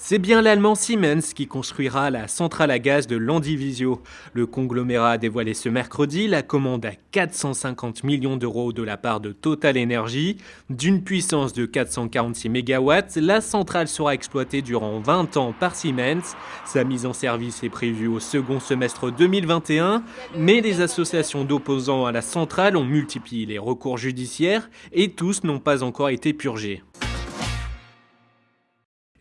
C'est bien l'allemand Siemens qui construira la centrale à gaz de Landivisiau. Le conglomérat a dévoilé ce mercredi la commande à 450 millions d'euros de la part de Total Energy. D'une puissance de 446 MW, la centrale sera exploitée durant 20 ans par Siemens. Sa mise en service est prévue au second semestre 2021, mais les associations d'opposants à la centrale ont multiplié les recours judiciaires et tous n'ont pas encore été purgés.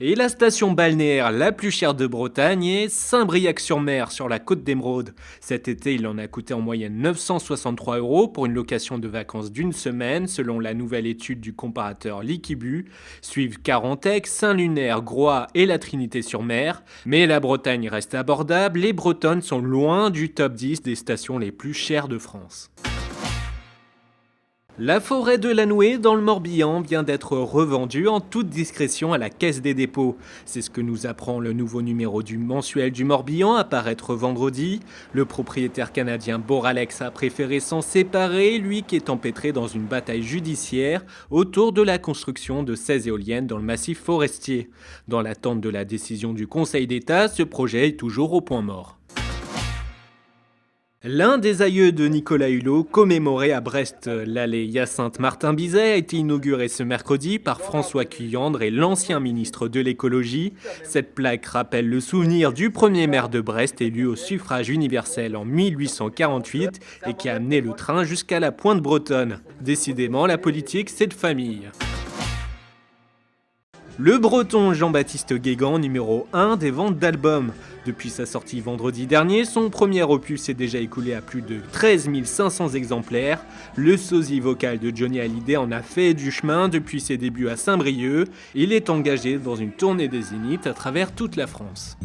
Et la station balnéaire la plus chère de Bretagne est Saint-Briac-sur-Mer, sur la côte d'Émeraude. Cet été, il en a coûté en moyenne 963 € pour une location de vacances d'une semaine, selon la nouvelle étude du comparateur Liquibu. Suivent Carantec, Saint-Lunaire, Groix et la Trinité-sur-Mer. Mais la Bretagne reste abordable, les Bretonnes sont loin du top 10 des stations les plus chères de France. La forêt de Lanouée dans le Morbihan vient d'être revendue en toute discrétion à la Caisse des dépôts. C'est ce que nous apprend le nouveau numéro du mensuel du Morbihan à paraître vendredi. Le propriétaire canadien Boralex a préféré s'en séparer, lui qui est empêtré dans une bataille judiciaire autour de la construction de 16 éoliennes dans le massif forestier. Dans l'attente de la décision du Conseil d'État, ce projet est toujours au point mort. L'un des aïeux de Nicolas Hulot, commémoré à Brest, l'allée Hyacinthe-Martin-Bizet, a été inaugurée ce mercredi par François Cuyandre et l'ancien ministre de l'écologie. Cette plaque rappelle le souvenir du premier maire de Brest élu au suffrage universel en 1848 et qui a amené le train jusqu'à la pointe bretonne. Décidément, la politique, c'est de famille. Le breton Jean-Baptiste Guégan, numéro 1 des ventes d'albums. Depuis sa sortie vendredi dernier, son premier opus s'est déjà écoulé à plus de 13 500 exemplaires. Le sosie vocal de Johnny Hallyday en a fait du chemin depuis ses débuts à Saint-Brieuc. Il est engagé dans une tournée des Zéniths à travers toute la France.